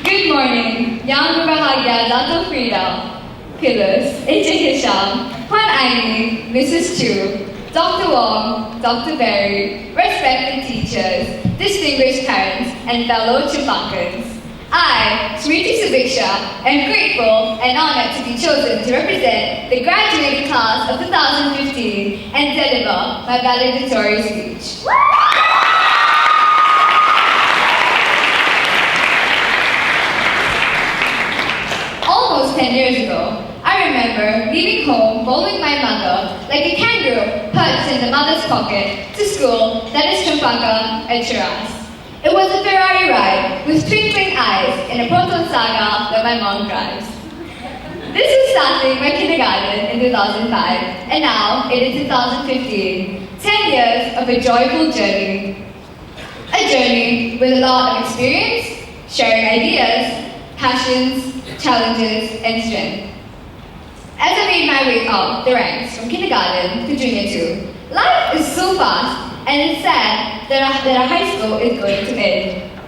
Good morning, Yang Berbahagia Dato Frida, Pillars, Encik Hisham, Puan Aini, Mrs. Chu, Dr. Wong, Dr. Berry, respected teachers, distinguished parents, and fellow Cempakans. I, Smriti Subikshaa, am grateful and honored to be chosen to represent the graduating class of 2015 and deliver my valedictorian speech. Almost 10 years ago, I remember leaving home following my mother like a kangaroo perched in the mother's pocket to school, that is Cempaka at Shiraz. It was a Ferrari ride with twinkling eyes in a Proton saga that my mom drives. This was starting my kindergarten in 2005, and now it is 2015. 10 years of a joyful journey. A journey with a lot of experience, sharing ideas, passions, challenges, and strength. As I made my way up the ranks from kindergarten to junior 2, life is so fast, and it's sad that our high school is going to end.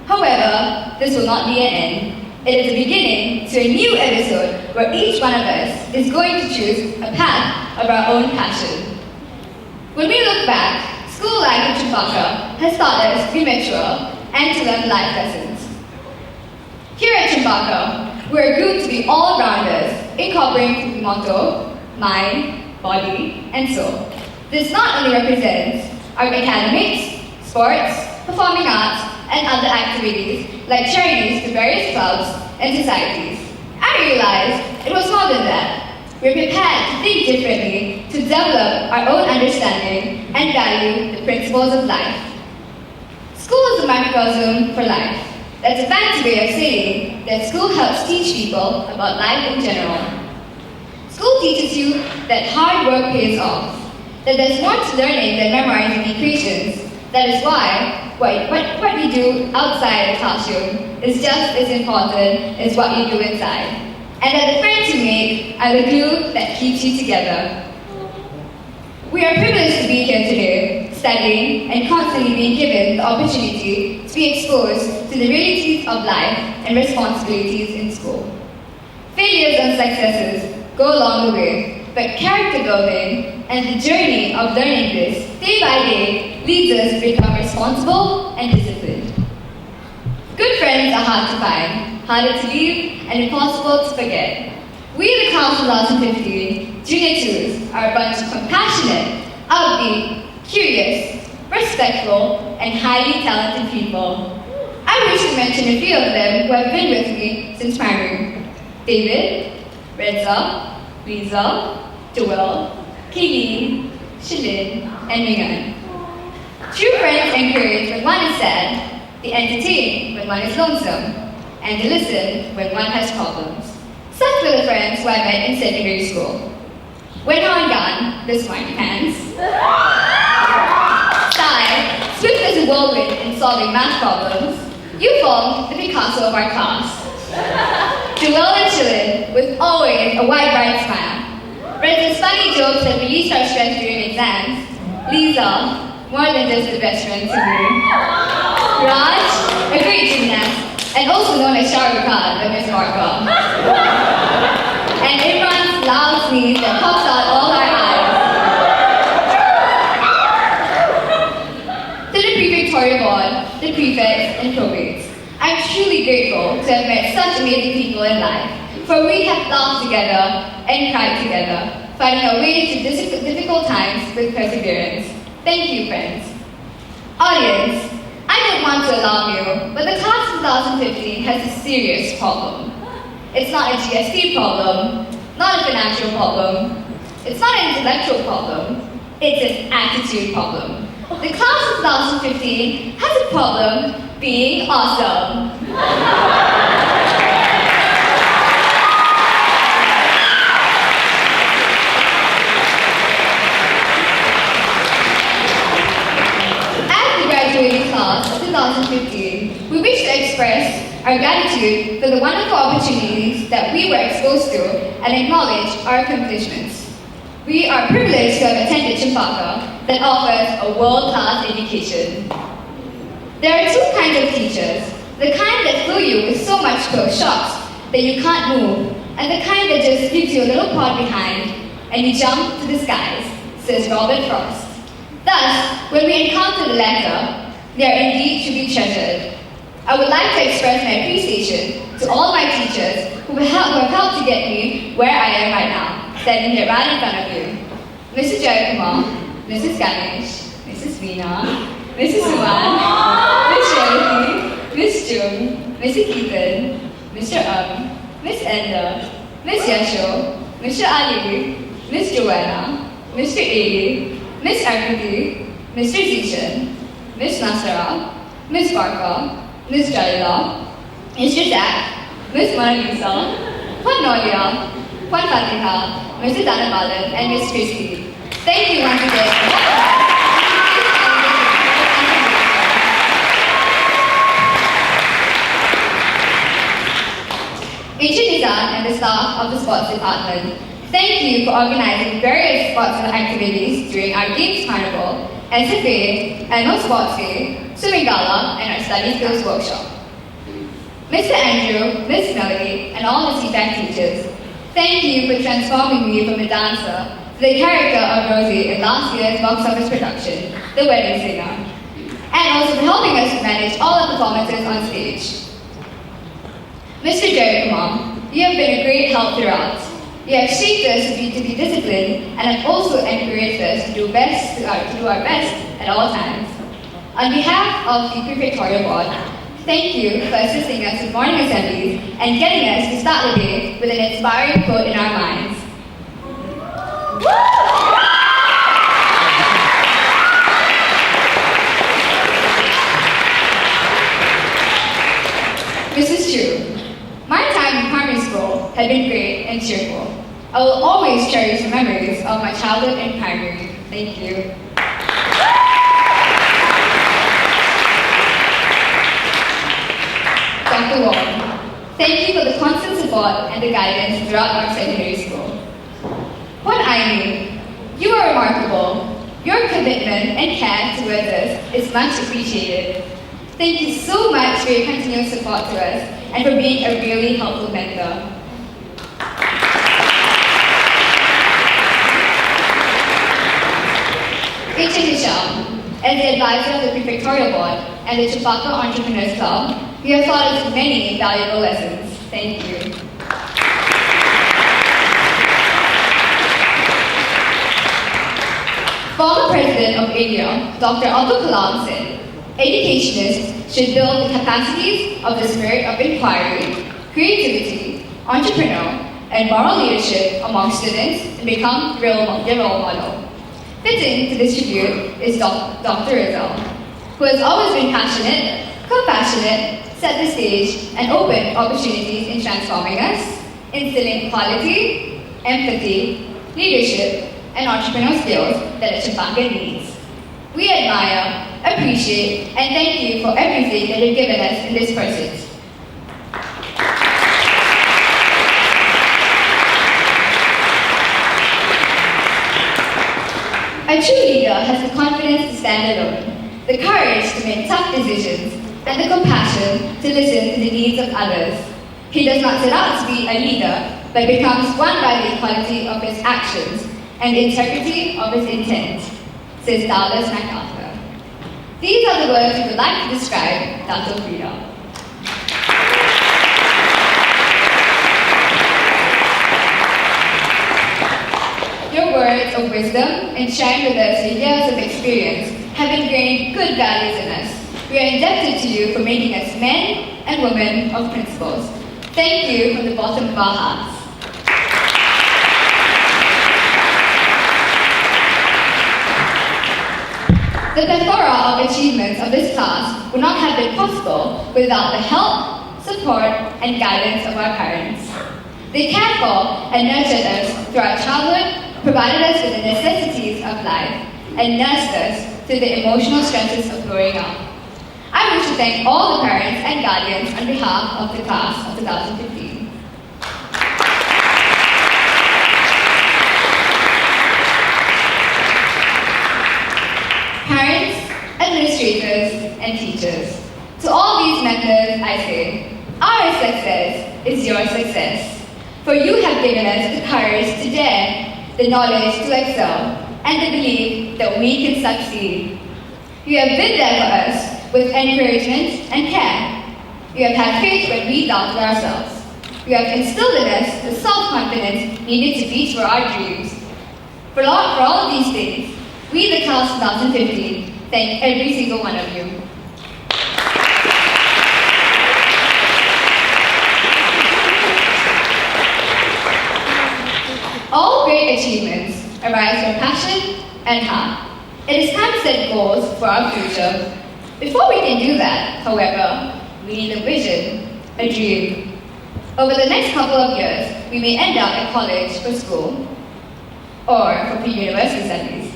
However, this will not be an end. It is a beginning to a new episode where each one of us is going to choose a path of our own passion. When we look back, school life in Cempaka has taught us to be mature and to learn life lessons. Here at Cempaka, we're a group to be all-rounders, incorporating the motto, mind, body, and soul. This not only represents our academics, sports, performing arts, and other activities like charities to various clubs and societies. I realized it was more than that. We're prepared to think differently, to develop our own understanding and value the principles of life. School is a microzone for life. That's a fancy way of saying that school helps teach people about life in general. School teaches you that hard work pays off, that there's more to learning than memorizing equations. That is why what we do outside the classroom is just as important as what you do inside. And that the friends you make are the glue that keeps you together. We are privileged to be here today, studying and constantly being given the opportunity to be exposed to the realities of life and responsibilities in school. Failures and successes go along the way, but character building and the journey of learning this day by day leads us to become responsible and disciplined. Good friends are hard to find, harder to leave, and impossible to forget. We, the class of 2015, Junior 2s, are a bunch of compassionate, upbeat, curious, respectful, and highly talented people. I wish to mention a few of them who have been with me since primary. David, Reza, Lisa, Joel, Kayleen, Shalin, and Mingan. True friends encourage when one is sad, they entertain when one is lonesome, and they listen when one has problems. Such were the friends who I met in secondary school. When Hangan, the smarty pants. Sai, swift as a whirlwind in solving math problems. You formed the Picasso of our class. Joel and Shilin, with always a wide bright smile. Reza's funny jokes that released our stress during exams. Lisa, more than just a best friend to me. Raj, a great gymnast, and also known as Shah Rukh Khan, the Miss Marco. And Imran's loud sneeze that pops out all our eyes. To the prefectorial board, the prefects, and probates, I'm truly grateful to have met such amazing people in life, for we have laughed together and cried together, finding our way through difficult times with perseverance. Thank you, friends. Audience, I don't want to alarm you, but the class of 2015 has a serious problem. It's not a GST problem, not a financial problem, it's not an intellectual problem, it's an attitude problem. The class of 2015 has a problem being awesome. Class of 2015, we wish to express our gratitude for the wonderful opportunities that we were exposed to and acknowledge our accomplishments. We are privileged to have attended Cempaka that offers a world-class education. There are two kinds of teachers, the kind that fill you is so much close shots that you can't move, and the kind that just leaves you a little pod behind, and you jump to the skies, says Robert Frost. Thus, when we encounter the latter, they are indeed to be treasured. I would like to express my appreciation to all my teachers who have helped to get me where I am right now, standing here right in front of you. Mr. Raja Kumar, Mrs. Ganesh, Mrs. Veena, Mrs. Suman, Miss Sharati, Miss Jung, Mr. Keetan, Mr. Miss Enda, Miss Yasho, Mr. Ali, Miss Joanna, Mr. A, Miss Akriti, Mr. Zishan, Miss Nasara, Miss Barka, Miss Jalila, Mr. Zach, Miss Mona Lisa, Juan Nolia, Juan Fatiha, Mr. Danabalan, and Miss Christy. Thank you once again. Agent Nizam and the staff of the sports department, thank you for organizing various sports activities during our Games Carnival, SFA, Annual Sports Day, Swimming Gala, and our Study Skills Workshop. Mr. Andrew, Miss Melody, and all the CPAC teachers, thank you for transforming me from a dancer to the character of Rosie in last year's box office production, The Wedding Singer, and also for helping us to manage all the performances on stage. Mr. Raja Kumar, you have been a great help throughout. You have shaped us to be disciplined and have also encouraged us to do our best at all times. On behalf of the Prefectorial Board, thank you for assisting us with morning assemblies and getting us to start the day with an inspiring quote in our minds. This is true. My time in primary school had been great and cheerful. I will always cherish the memories of my childhood in primary. Thank you. Dr. Wong, thank you for the constant support and the guidance throughout our secondary school. What I mean, you are remarkable. Your commitment and care towards us is much appreciated. Thank you so much for your continuous support to us and for being a really helpful mentor. Agent Hisham, as the advisor of the Prefectorial Board and the Cempaka Entrepreneurs Club, you have taught us many valuable lessons. Thank you. Former President of India, Dr. Abdul Kalam said, educationists should build the capacities of the spirit of inquiry, creativity, entrepreneur, and moral leadership among students to become their role model. Fitting to this tribute is Dr. Rizal, who has always been passionate, compassionate, set the stage, and opened opportunities in transforming us, instilling quality, empathy, leadership, and entrepreneurial skills that a Cempaka needs. We admire, appreciate, and thank you for everything that you've given us in this pursuit. A true leader has the confidence to stand alone, the courage to make tough decisions, and the compassion to listen to the needs of others. He does not set out to be a leader, but becomes one by the equality of his actions and the integrity of his intent, says Douglas MacArthur. These are the words we would like to describe Dr. Frida. Your words of wisdom and sharing with us your years of experience have ingrained good values in us. We are indebted to you for making us men and women of principles. Thank you from the bottom of our hearts. The plethora of achievements of this class would not have been possible without the help, support, and guidance of our parents. They cared for and nurtured us through our childhood, provided us with the necessities of life, and nursed us through the emotional stresses of growing up. I wish to thank all the parents and guardians on behalf of the class of 2015. Parents, administrators, and teachers. To all these mentors, I say, success is your success. For you have given us the courage to dare, the knowledge to excel, and the belief that we can succeed. You have been there for us with encouragement and care. You have had faith when we doubted ourselves. You have instilled in us the self-confidence needed to reach for our dreams. For all of these things, we, the class of 2015, thank every single one of you. All great achievements arise from passion and heart. It is time to set goals for our future. Before we can do that, however, we need a vision, a dream. Over the next couple of years, we may end up at college for school or for pre-university studies.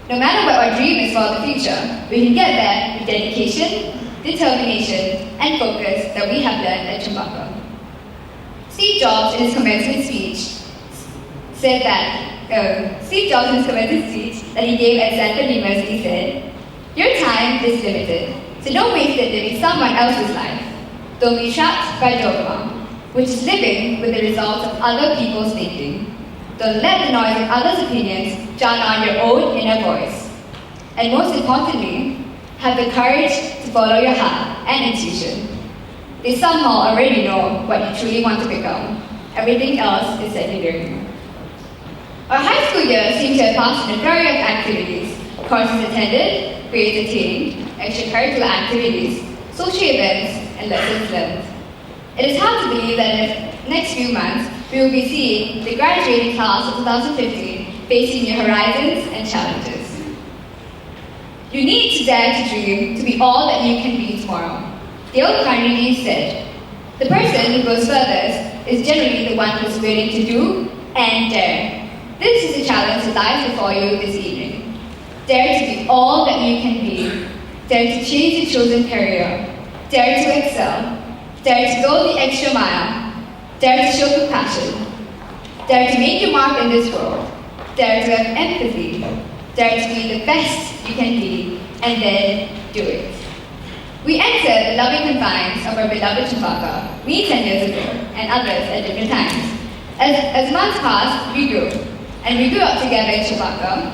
No matter what our dream is for the future, we can get there with dedication, determination, and focus that we have learned at Cempaka. Steve Jobs, in his commencement speech that he gave at Stanford University said, "Your time is limited, so don't waste it living someone else's life. Don't be trapped by dogma, which is living with the results of other people's thinking. Don't let the noise of others' opinions drown out your own inner voice. And most importantly, have the courage to follow your heart and intuition. They somehow already know what you truly want to become. Everything else is secondary." Our high school years seem to have passed in a flurry of activities: courses attended, grades attained, extracurricular activities, social events, and lessons learned. It is hard to believe that in the next few months, we will be seeing the graduating class of 2015 facing new horizons and challenges. You need to dare to dream to be all that you can be tomorrow. Dale Carnegie said, "The person who goes furthest is generally the one who's willing to do and dare." This is the challenge that lies before you this evening. Dare to be all that you can be. Dare to chase your chosen career. Dare to excel. Dare to go the extra mile. Dare to show compassion. Dare to make your mark in this world. Dare to have empathy. Dare to be the best you can be, and then do it. We entered the loving confines of our beloved Cempaka, me 10 years ago, and others at different times. As months passed, we grew. And we grew up together in Cempaka.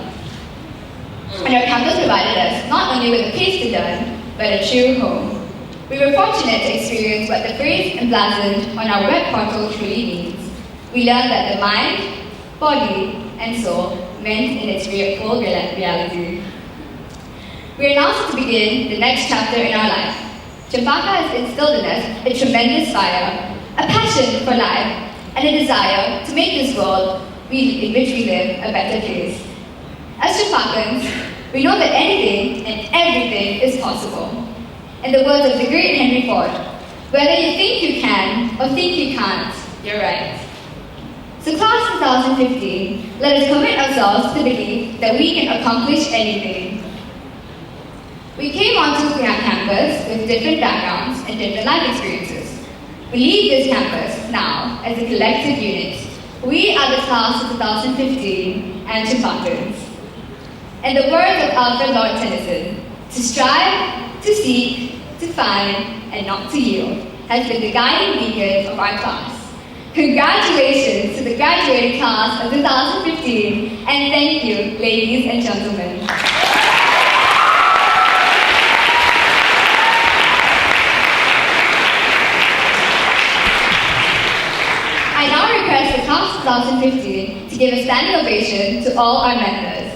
And our campus provided us not only with a place to learn, but a true home. We were fortunate to experience what the phrase emblazoned on our web portal truly means. We learned that the mind, body, and soul meant in its full reality. We are now set to begin the next chapter in our life. Cempaka has instilled in us a tremendous fire, a passion for life, and a desire to make this world in which we live a better place. As Cempakans, we know that anything and everything is possible. In the words of the great Henry Ford, whether you think you can or think you can't, you're right. So class 2015, let us commit ourselves to the belief that we can accomplish anything. We came onto the campus with different backgrounds and different life experiences. We leave this campus now as a collective unit. We are the class of 2015 and Cempakans. In the words of Alfred Lord Tennyson, to strive, to seek, to find, and not to yield has been the guiding beacon of our class. Congratulations to the graduating class of 2015, and thank you, ladies and gentlemen. I now request the class of 2015 to give a standing ovation to all our members.